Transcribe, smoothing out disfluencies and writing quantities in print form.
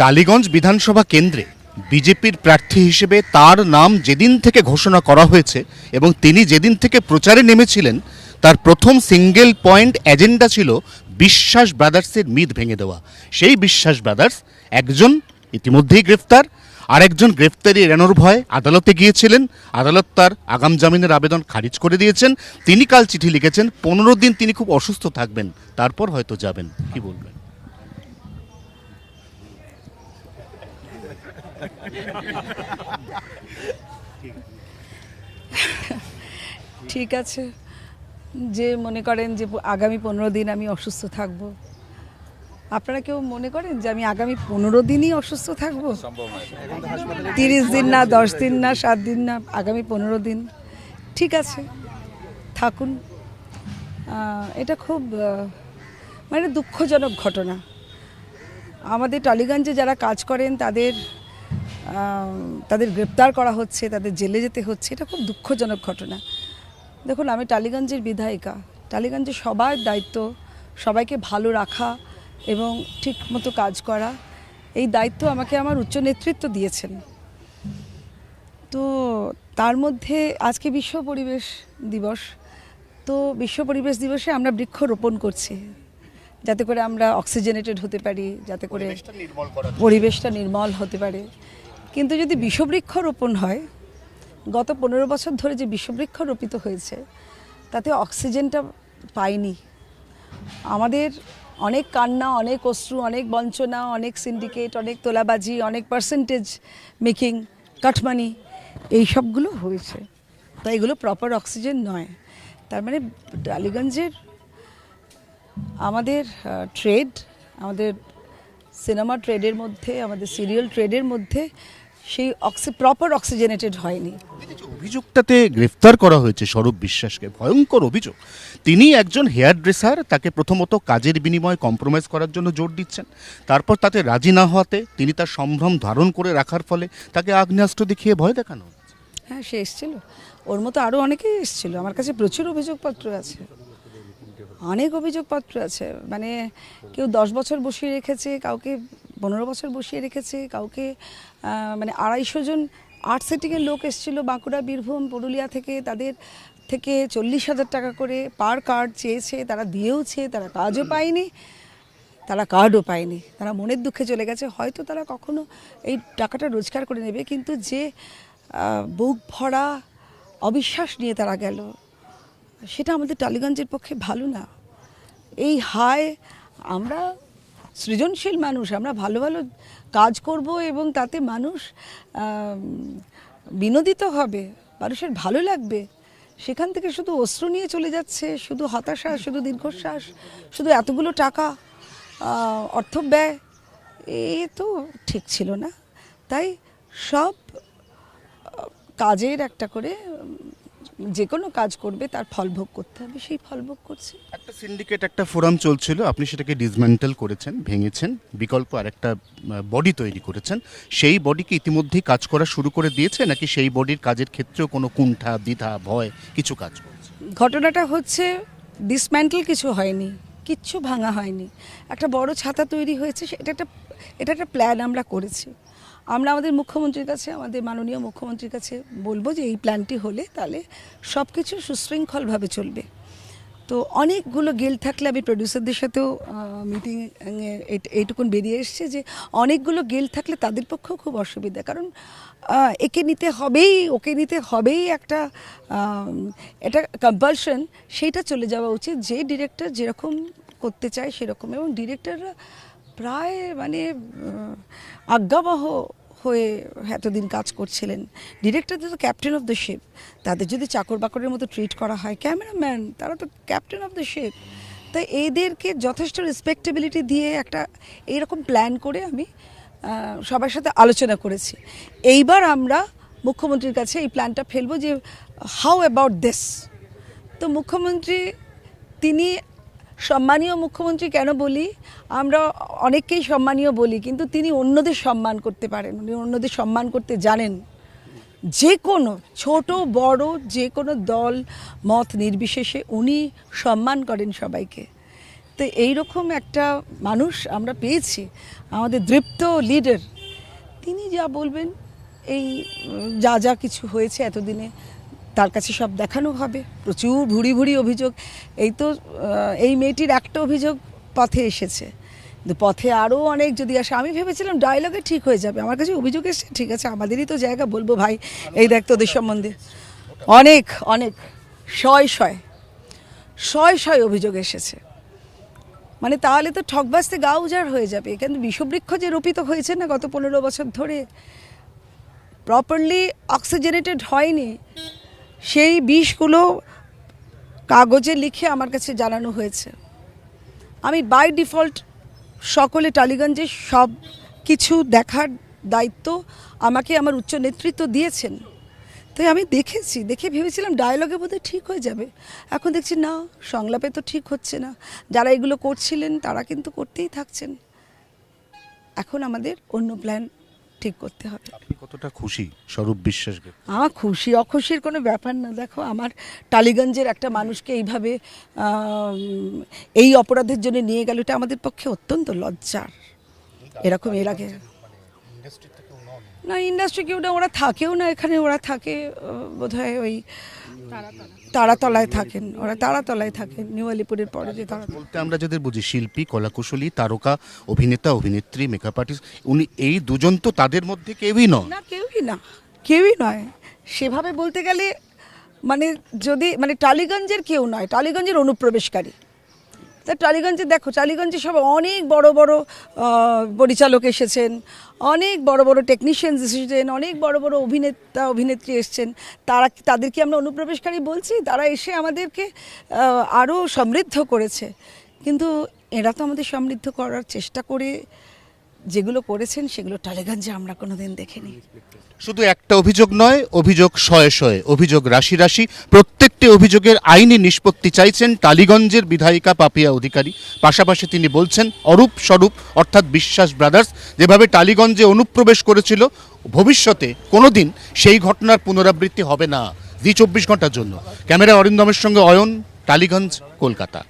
টালিগঞ্জ বিধানসভা কেন্দ্রে বিজেপির প্রার্থী হিসেবে তার নাম যেদিন থেকে ঘোষণা করা হয়েছে এবং তিনি যেদিন থেকে প্রচারে নেমেছিলেন তার প্রথম সিঙ্গেল পয়েন্ট এজেন্ডা ছিল বিশ্বাস ব্রাদার্সের মিথ ভেঙে দেওয়া। সেই বিশ্বাস ব্রাদার্স একজন ইতিমধ্যেই গ্রেফতার, আরেকজন গ্রেফতারি এড়ানোর ভয়ে আদালতে গিয়েছিলেন। আদালত তার আগাম জামিনের আবেদন খারিজ করে দিয়েছেন। তিনি কাল চিঠি লিখেছেন 15 দিন তিনি খুব অসুস্থ থাকবেন, তারপর হয়তো যাবেন। কি বলবেন? ঠিক আছে, যে মনে করেন যে আগামী 15 দিন আমি অসুস্থ থাকব, আপনারা কেউ মনে করেন যে আমি আগামী 15 দিনই অসুস্থ থাকব? 30 দিন না, 10 দিন না, 7 দিন না, আগামী 15 দিন। ঠিক আছে, থাকুন। এটা খুব মানে দুঃখজনক ঘটনা। আমাদের টালিগঞ্জে যারা কাজ করেন তাদের গ্রেপ্তার করা হচ্ছে, তাদের জেলে যেতে হচ্ছে, এটা খুব দুঃখজনক ঘটনা। দেখুন, আমি টালিগঞ্জের বিধায়িকা। টালিগঞ্জে সবার দায়িত্ব সবাইকে ভালো রাখা এবং ঠিক মতো কাজ করা। এই দায়িত্ব আমাকে আমার উচ্চ নেতৃত্ব দিয়েছেন। তো তার মধ্যে আজকে বিশ্ব পরিবেশ দিবস। তো বিশ্ব পরিবেশ দিবসে আমরা বৃক্ষরোপণ করছি যাতে করে আমরা অক্সিজেনেটেড হতে পারি, যাতে করে পরিবেশটা নির্মল হতে পারে। কিন্তু যদি বিষবৃক্ষ রোপণ হয়, গত 15 বছর ধরে যে বিষবৃক্ষ রোপিত হয়েছে তাতে অক্সিজেনটা পাইনি। আমাদের অনেক কান্না, অনেক অশ্রু, অনেক বঞ্চনা, অনেক সিন্ডিকেট, অনেক তোলাবাজি, অনেক পার্সেন্টেজ মেকিং, কাটমানি, এই সবগুলো হয়েছে। তাই এগুলো প্রপার অক্সিজেন নয়। তার মানে টালিগঞ্জের আমাদের ট্রেড, আমাদের সিনেমা ট্রেডের মধ্যে, আমাদের সিরিয়াল ট্রেডের মধ্যে সেই প্রপার অক্সিজেনেটেড হয়নি। অভিযোগটাতে গ্রেফতার করা হয়েছে স্বরূপ বিশ্বাসকে, ভয়ঙ্কর অভিযোগ। তিনি একজন হেয়ার ড্রেসার, তাকে প্রথমত কাজের বিনিময়ে কম্প্রোমাইজ করার জন্য জোর দিচ্ছেন, তারপর তাতে রাজি না হওয়াতে তিনি তার সম্ভ্রম ধারণ করে রাখার ফলে তাকে আগ্নেয়াস্ত্র দেখিয়ে ভয় দেখানো হচ্ছে। হ্যাঁ, সে এসেছিল, ওর মতো আরও অনেকেই এসেছিল। আমার কাছে প্রচুর অভিযোগপত্র আছে, অনেক অভিযোগপত্র আছে। মানে কেউ 10 বছর বসিয়ে রেখেছে, কাউকে 15 বছর বসিয়ে রেখেছে, কাউকে মানে 250 জন আর্ট সেটিংয়ের লোক এসেছিলো বাঁকুড়া, বীরভূম, পুরুলিয়া থেকে। তাদের থেকে 40,000 টাকা করে পার কার্ড চেয়েছে, তারা দিয়েওছে, তারা কাজও পায়নি, তারা কার্ডও পায়নি, তারা মনের দুঃখে চলে গেছে। হয়তো তারা কখনো এই টাকাটা রোজগার করে নেবে, কিন্তু যে বুক ভরা অবিশ্বাস নিয়ে তারা গেল, সেটা আমাদের টালিগঞ্জের পক্ষে ভালো না। এই হায়, আমরা সৃজনশীল মানুষ, আমরা ভালো ভালো কাজ করব এবং তাতে মানুষ বিনোদিত হবে, মানুষের ভালো লাগবে। সেখান থেকে শুধু অশ্রু নিয়ে চলে যাচ্ছে, শুধু হতাশা, শুধু দীর্ঘশ্বাস, শুধু এতগুলো টাকা অর্থ ব্যয়, এ তো ঠিক ছিল না। তাই সব কাজের একটা করে, যে কোনো কাজ করবে তার ফলভোগ করতে হবে, সেই ফলভোগ করছে। একটা সিন্ডিকেট, একটা ফোরাম চলছিল, আপনি সেটাকে ডিসমেন্টেল করেছেন, ভেঙেছেন, বিকল্প আর একটা বডি তৈরি করেছেন। সেই বডিকে ইতিমধ্যেই কাজ করা শুরু করে দিয়েছে, নাকি সেই বডির কাজের ক্ষেত্রেও কোনো কুণ্ঠা, দ্বিধা, ভয় কিছু কাজ করছে? ঘটনাটা হচ্ছে ডিসম্যান্টেল কিছু হয়নি, কিচ্ছু ভাঙা হয়নি। একটা বড় ছাতা তৈরি হয়েছে, এটা একটা প্ল্যান আমরা করেছি। আমরা আমাদের মুখ্যমন্ত্রীর কাছে, আমাদের মাননীয় মুখ্যমন্ত্রীর কাছে বলবো যে এই প্ল্যানটি হলে তাহলে সব কিছু সুশৃঙ্খলভাবে চলবে। তো অনেকগুলো গিল্ড থাকলে, আমি প্রডিউসারদের সাথেও মিটিং এইটুকুন বেরিয়ে এসছে যে অনেকগুলো গিল্ড থাকলে তাদের পক্ষেও খুব অসুবিধা। কারণ একে নিতে হবেই, ওকে নিতে হবেই, একটা এটা কম্পালশন, সেইটা চলে যাওয়া উচিত। যে ডিরেক্টর যেরকম করতে চায় সেরকম, এবং ডিরেক্টররা প্রায় মানে আজ্ঞাবহ হয়ে এতদিন কাজ করছিলেন। ডিরেক্টরদের তো ক্যাপ্টেন অফ দ্য শিপ, তাদের যদি চাকর বাকরের মতো ট্রিট করা হয়, ক্যামেরাম্যান তারা তো ক্যাপ্টেন অফ দ্য শিপ। তাই এদেরকে যথেষ্ট রেসপেক্টেবিলিটি দিয়ে একটা এইরকম প্ল্যান করে আমি সবার সাথে আলোচনা করেছি। এইবার আমরা মুখ্যমন্ত্রীর কাছে এই প্ল্যানটা ফেলবো যে হাউ অ্যাবাউট দিস। তো মুখ্যমন্ত্রী, তিনি সম্মানীয় মুখ্যমন্ত্রী কেন বলি, আমরা অনেককেই সম্মানীয় বলি, কিন্তু তিনি অন্যদের সম্মান করতে পারেন, উনি অন্যদের সম্মান করতে জানেন। যে কোনো ছোট বড়, যে কোনো দল মত নির্বিশেষে উনি সম্মান করেন সবাইকে। তো এইরকম একটা মানুষ আমরা পেয়েছি, আমাদের দৃপ্ত লিডার, তিনি যা বলবেন এই যা যা কিছু হয়েছে এতদিনে তার কাছে সব দেখানো হবে। প্রচুর ভুরি ভুরি অভিযোগ, এই তো এই মেয়েটির একটা অভিযোগ পথে এসেছে, কিন্তু পথে আরও অনেক যদি আসে। আমি ভেবেছিলাম ডায়লগে ঠিক হয়ে যাবে, আমার কাছে অভিযোগ এসছে, ঠিক আছে আমাদেরই তো জায়গা, বলবো ভাই এই দেখ তোদের সম্বন্ধে অনেক অনেক শয় শয় শয় শয় অভিযোগ এসেছে। মানে তাহলে তো ঠকবাজতে গা উজাড় হয়ে যাবে। কিন্তু বিষবৃক্ষ যে রোপিত হয়েছে না গত 15 বছর ধরে, প্রপারলি অক্সিজেনেটেড হয়নি, সেই বিষগুলো কাগজে লিখে আমার কাছে জানানো হয়েছে। আমি বাই ডিফল্ট সকলে টালিগঞ্জে সব কিছু দেখার দায়িত্ব আমাকে আমার উচ্চ নেতৃত্ব দিয়েছেন। তাই আমি দেখেছি, দেখে ভেবেছিলাম ডায়লগে বোধহয় ঠিক হয়ে যাবে। এখন দেখছি না, সংলাপে তো ঠিক হচ্ছে না। যারা এগুলো করছিলেন তারা কিন্তু করতেই থাকছেন। এখন আমাদের অন্য প্ল্যান ঠিক করতে হবে। আপনি কতটা খুশি স্বরূপ বিশ্বাসকে? আমার খুশি অখুশির কোনো ব্যাপার না। দেখো, আমার টালিগঞ্জের একটা মানুষকে এইভাবে এই অপরাধের জন্য নিয়ে গেল, এটা আমাদের পক্ষে অত্যন্ত লজ্জার। এরকম এর আগে না, ইন্ডাস্ট্রি কেউ না, ওরা থাকেও না এখানে, ওরা থাকে বোধহয় ওই তারাতলায় থাকেন, ওরা তারাতলায় থাকেন, নিউ আলিপুরের পরে যে তারা। বলতে আমরা যাদের বুঝি শিল্পী, কলাকুশলী, তারকা, অভিনেতা, অভিনেত্রী, মেকআপ আর্টিস্ট, উনি এই দুজন তো তাদের মধ্যে কেউই নন। না, কেউই নয় সেভাবে বলতে গেলে। মানে যদি মানে টালিগঞ্জের কেউ নয়, টালিগঞ্জের অনুপ্রবেশকারী। তা টালিগঞ্জে দেখো, টালিগঞ্জে সব অনেক বড় বড় পরিচালক এসেছেন, অনেক বড় বড় টেকনিশিয়ানস এসেছেন, অনেক বড় বড় অভিনেতা অভিনেত্রী এসেছেন। তাদেরকে আমরা অনুপ্রবেশকারী বলছি? তারা এসে আমাদেরকে আরও সমৃদ্ধ করেছে। কিন্তু এরা তো আমাদের সমৃদ্ধ করার চেষ্টা করে যেগুলো করেছেন সেগুলো টালিগঞ্জে আমরা কোনোদিন দেখিনি। শুধু একটা অভিযোগ নয়, অভিযোগ শয়ে শয়ে, অভিযোগ রাশি রাশি। প্রত্যেকটি অভিযোগের আইনি নিষ্পত্তি চাইছেন টালিগঞ্জের বিধায়িকা পাপিয়া অধিকারী। পাশাপাশি তিনি বলছেন অরূপ স্বরূপ অর্থাৎ বিশ্বাস ব্রাদার্স যেভাবে টালিগঞ্জে অনুপ্রবেশ করেছিল, ভবিষ্যতে কোনোদিন সেই ঘটনার পুনরাবৃত্তি হবে না। জি 24 ঘন্টার জন্য ক্যামেরা অরিন্দমের সঙ্গে অয়ন, টালিগঞ্জ, কলকাতা।